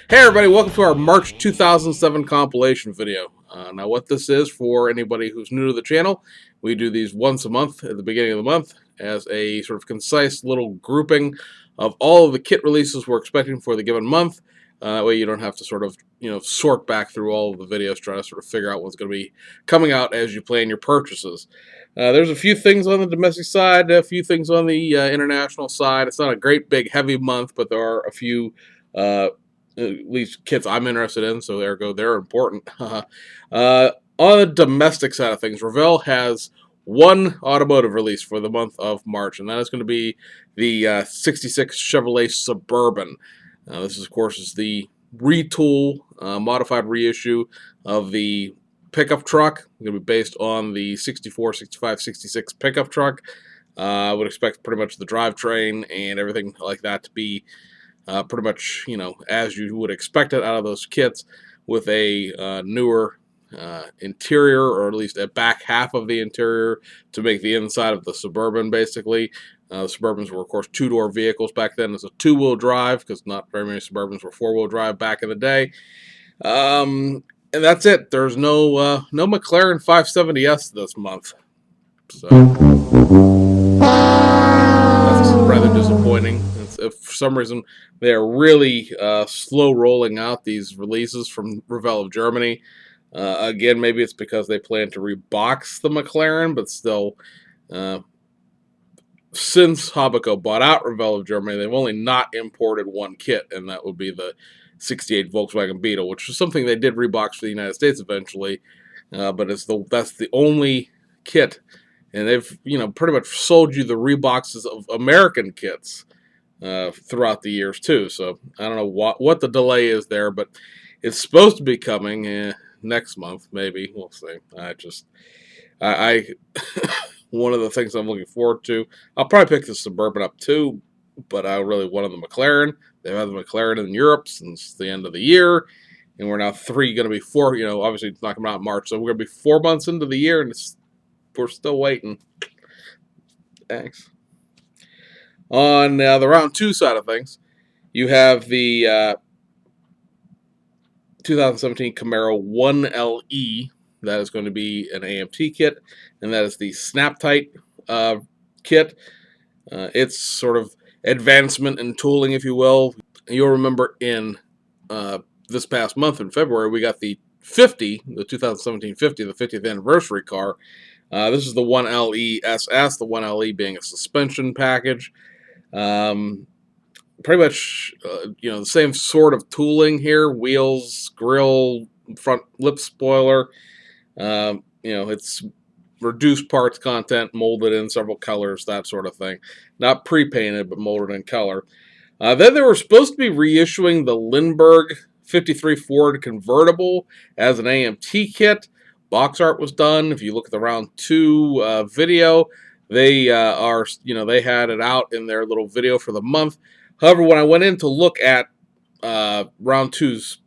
Hey everybody, welcome to our March 2007 compilation video. Now what this is, for anybody who's new to the channel, we do these once a month at the beginning of the month as a sort of concise little grouping of all of the kit releases we're expecting for the given month. That way you don't have to sort of, sort back through all of the videos trying to sort of figure out what's going to be coming out as you plan your purchases. There's a few things on the domestic side, a few things on the international side. It's not a great big heavy month, but there are a few at least kits I'm interested in, so ergo they're important. On the domestic side of things, Ravel has one automotive release for the month of March, and that is going to be the 66 Chevrolet Suburban. This, of course, is the retool, modified reissue of the pickup truck. It's going to be based on the 64, 65, 66 pickup truck. I would expect pretty much the drivetrain and everything like that to be pretty much, as you would expect it out of those kits, with a newer interior, or at least a back half of the interior to make the inside of the Suburban, basically. The Suburbans were, of course, two-door vehicles back then. It's a two-wheel drive, because not very many Suburbans were four-wheel drive back in the day. And that's it. There's no McLaren 570S this month. So that's rather disappointing. If for some reason they are really slow rolling out these releases from Ravel of Germany. Again, maybe it's because they plan to rebox the McLaren, but still, since Habaco bought out Ravel of Germany, they've only not imported one kit, and that would be the 68 Volkswagen Beetle, which is something they did rebox for the United States eventually, but that's the only kit. And they've, pretty much sold you the reboxes of American kits throughout the years too. So I don't know what the delay is there, but it's supposed to be coming next month, maybe. We'll see. I one of the things I'm looking forward to. I'll probably pick the Suburban up too, but I really wanted the McLaren. They've had the McLaren in Europe since the end of the year, and we're now going to be four. Obviously it's not coming out in March, so we're going to be 4 months into the year, and we're still waiting. Thanks. On the round two side of things, you have the 2017 Camaro 1LE. That is going to be an AMT kit, and that is the Snap Tight kit. It's sort of advancement in tooling, if you will. You'll remember in this past month in February, we got the 2017 50, the 50th anniversary car. This is the 1LE SS, the 1LE being a suspension package. Pretty much, the same sort of tooling here: wheels, grill, front lip spoiler. It's reduced parts content, molded in several colors, that sort of thing. Not pre-painted, but molded in color. Then they were supposed to be reissuing the Lindbergh 53 Ford convertible as an AMT kit. Box art was done. If you look at the round two video, they they had it out in their little video for the month. However, when I went in to look at round two's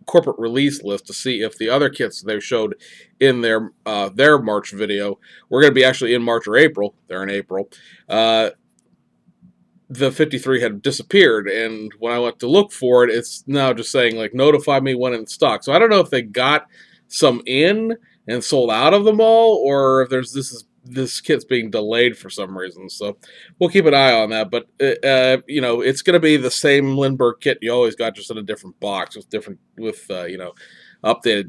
corporate release list to see if the other kits they showed in their March video were going to be actually in March or April, they're in April, the 53 had disappeared, and when I went to look for it, it's now just saying, like, notify me when in stock. So I don't know if they got some in and sold out of them all, or if this kit's being delayed for some reason. So we'll keep an eye on that. But it's going to be the same Lindbergh kit you always got, just in a different box with updated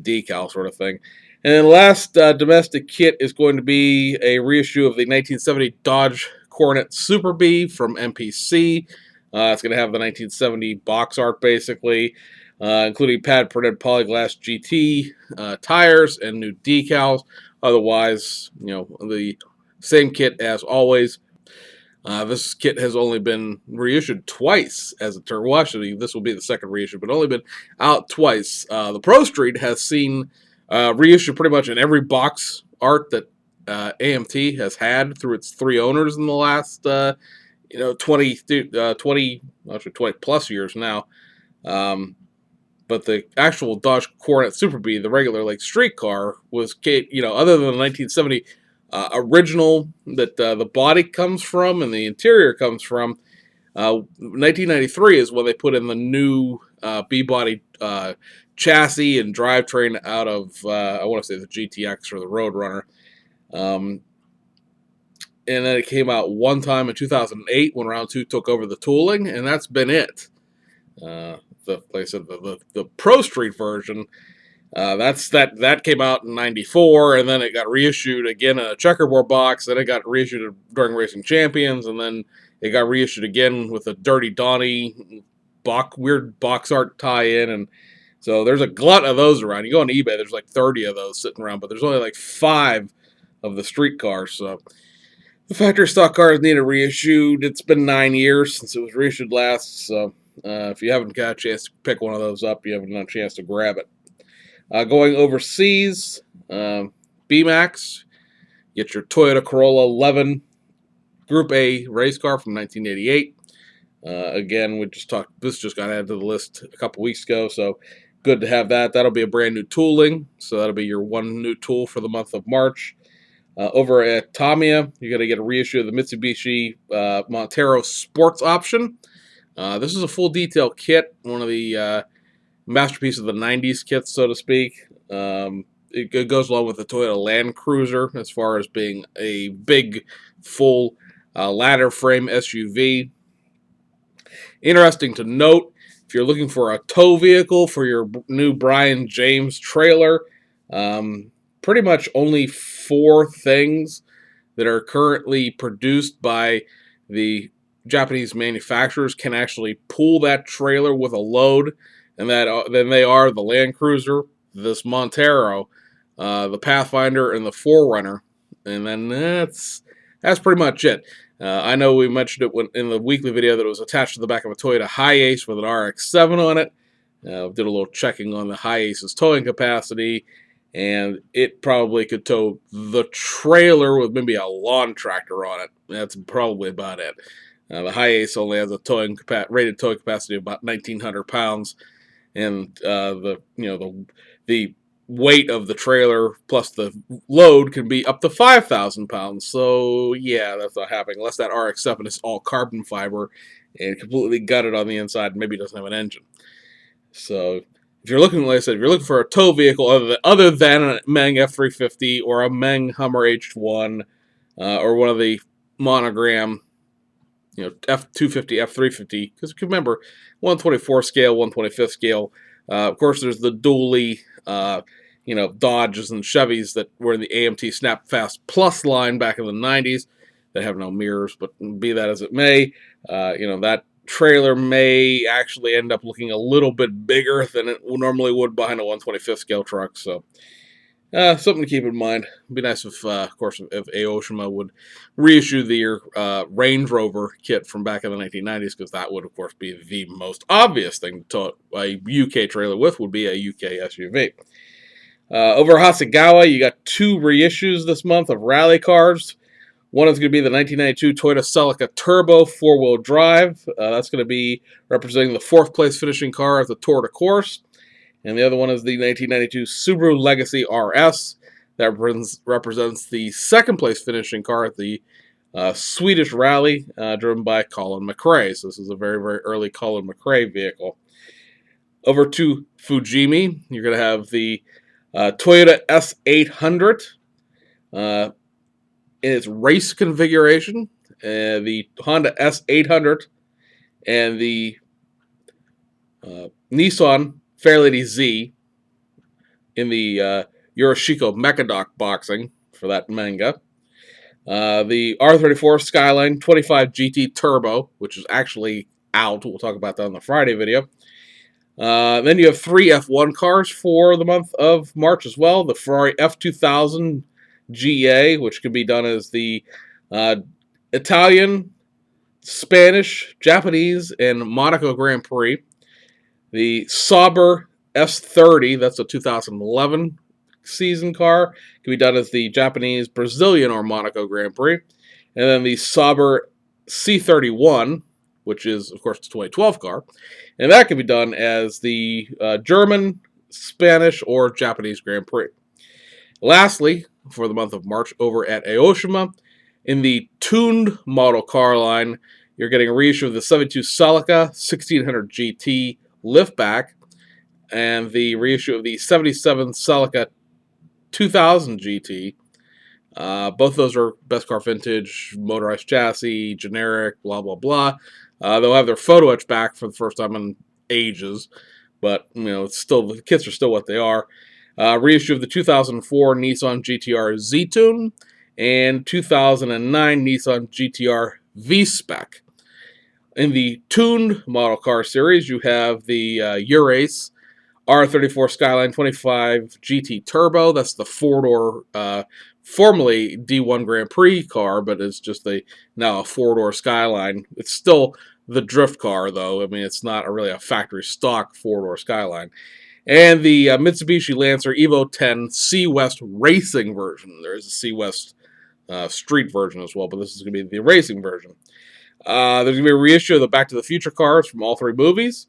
decal sort of thing. And then last domestic kit is going to be a reissue of the 1970 Dodge Coronet Super Bee from MPC. It's going to have the 1970 box art, basically, including pad-printed Polyglass GT tires and new decals. Otherwise, the same kit as always. This kit has only been reissued twice as a turn. Well, actually, this will be the second reissue, but only been out twice. The Pro Street has seen reissue pretty much in every box art that AMT has had through its three owners in the last 20 plus years now. But the actual Dodge Coronet Super Bee, the regular street car, was other than the 1970 original that the body comes from and the interior comes from, 1993 is when they put in the new B-body chassis and drivetrain out of, I want to say the GTX or the Roadrunner. And then it came out one time in 2008 when RoundTwo took over the tooling, and that's been it. Like I said, the Pro Street version, that came out in '94, and then it got reissued again in a checkerboard box. Then it got reissued during Racing Champions, and then it got reissued again with a Dirty Donnie weird box art tie-in, and so there's a glut of those around. You go on eBay, there's like 30 of those sitting around, but there's only like 5 of the street cars. So the factory stock cars need a reissued. It's been 9 years since it was reissued last, so if you haven't got a chance to pick one of those up, you haven't had a chance to grab it. Going overseas, BMAX, get your Toyota Corolla 11 Group A race car from 1988. Again, this just got added to the list a couple weeks ago, so good to have that. That'll be a brand new tooling, so that'll be your one new tool for the month of March. Over at Tamiya, you're going to get a reissue of the Mitsubishi Montero Sports Option. This is a full detail kit, one of the masterpiece of the 90s kits, so to speak. It goes along with the Toyota Land Cruiser as far as being a big, full ladder frame SUV. Interesting to note, if you're looking for a tow vehicle for your new Brian James trailer, pretty much only 4 things that are currently produced by the Japanese manufacturers can actually pull that trailer with a load, and then they are the Land Cruiser, this Montero, the Pathfinder, and the 4Runner, and then that's pretty much it. I know we mentioned it in the weekly video that it was attached to the back of a Toyota Hiace with an RX-7 on it. Did a little checking on the Hiace's towing capacity, and it probably could tow the trailer with maybe a lawn tractor on it. That's probably about it. The Hiace only has a rated towing capacity of about 1,900 pounds, and the weight of the trailer plus the load can be up to 5,000 pounds. So yeah, that's not happening unless that RX-7 is all carbon fiber and completely gutted on the inside and maybe doesn't have an engine. So if you're looking, like I said, if you're looking for a tow vehicle other than a Meng F350 or a Meng Hummer H1 or one of the monogram, F250, F350, because remember, 124 scale, 125th scale. Of course, there's the dually, Dodges and Chevys that were in the AMT Snapfast Plus line back in the 90s. They have no mirrors, but be that as it may, that trailer may actually end up looking a little bit bigger than it normally would behind a 125th scale truck. So something to keep in mind. It'd be nice if, of course, if Aoshima would reissue the Range Rover kit from back in the 1990s, because that would, of course, be the most obvious thing to tow a UK trailer with, would be a UK SUV. Over Hasegawa, you got 2 reissues this month of rally cars. One is going to be the 1992 Toyota Celica Turbo 4-wheel drive. That's going to be representing the 4th place finishing car at the Tour de Corse. And the other one is the 1992 Subaru Legacy RS. That represents the 2nd place finishing car at the Swedish Rally, driven by Colin McRae. So this is a very, very early Colin McRae vehicle. Over to Fujimi, you're going to have the Toyota S800 in its race configuration, the Honda S800, and the Nissan Fairlady Z in the Yoshiko Mechadoc boxing for that manga. The R34 Skyline 25 GT Turbo, which is actually out. We'll talk about that on the Friday video. Then you have 3 F1 cars for the month of March as well. The Ferrari F2000 GA, which can be done as the Italian, Spanish, Japanese, and Monaco Grand Prix. The Sauber S30, that's a 2011 season car, can be done as the Japanese, Brazilian, or Monaco Grand Prix. And then the Sauber C31, which is, of course, the 2012 car. And that can be done as the German, Spanish, or Japanese Grand Prix. Lastly, for the month of March, over at Aoshima, in the tuned model car line, You're getting a reissue of the 72 Celica 1600 GT liftback and the reissue of the 77 Celica 2000 GT. Both of those are best car vintage, motorized chassis, generic, blah blah blah. They'll have their photo etch back for the first time in ages, but it's still, the kits are still what they are. Reissue of the 2004 Nissan GTR Z-Tune and 2009 Nissan GTR V-Spec. In the tuned model car series, you have the Urace R34 Skyline 25 GT Turbo. That's the four-door, formerly D1 Grand Prix car, but it's just now a four-door Skyline. It's still the drift car, though. I mean, it's not really a factory stock four-door Skyline. And the Mitsubishi Lancer Evo 10 C West Racing version. There is a C West street version as well, but this is going to be the racing version. There's going to be a reissue of the Back to the Future cars from all three movies.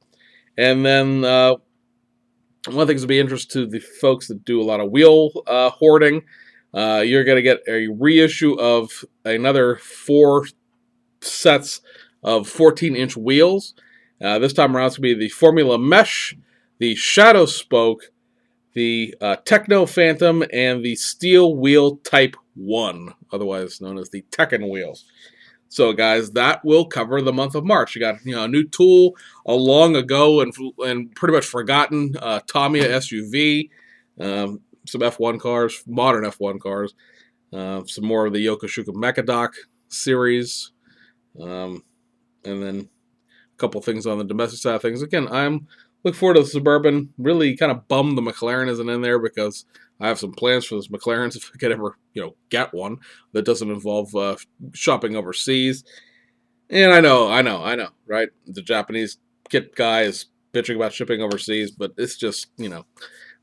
And then one thing to be interesting to the folks that do a lot of wheel hoarding, you're going to get a reissue of another 4 sets of 14-inch wheels. This time around, it's going to be the Formula Mesh, the Shadow Spoke, the Techno Phantom, and the Steel Wheel Type 1, otherwise known as the Tekken wheels. So, guys, that will cover the month of March. You got a new tool a long ago and pretty much forgotten Tamiya SUV, some F1 cars, modern F1 cars, some more of the Yokosuka Mechadoc series, and then a couple things on the domestic side of things. Again, I'm looking forward to the Suburban. Really kind of bummed the McLaren isn't in there because I have some plans for this McLaren if I could ever, get one that doesn't involve shopping overseas. And I know, right? The Japanese kit guy is bitching about shipping overseas, but it's just,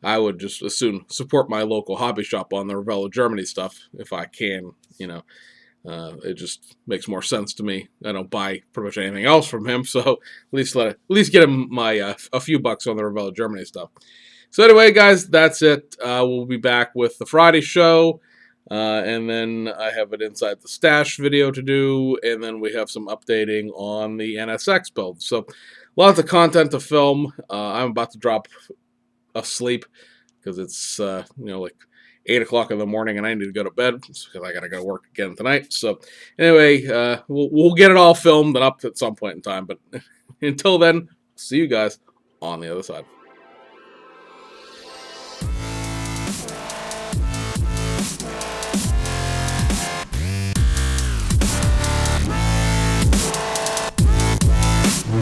I would just as soon support my local hobby shop on the Ravel Germany stuff if I can, it just makes more sense to me. I don't buy pretty much anything else from him, so at least get him my a few bucks on the Ravel Germany stuff. So anyway, guys, that's it. We'll be back with the Friday show, and then I have an Inside the Stash video to do, and then we have some updating on the NSX build. So lots of content to film. I'm about to drop asleep because it's like 8 o'clock in the morning, and I need to go to bed because I got to go to work again tonight. So anyway, we'll get it all filmed and up at some point in time. But until then, see you guys on the other side.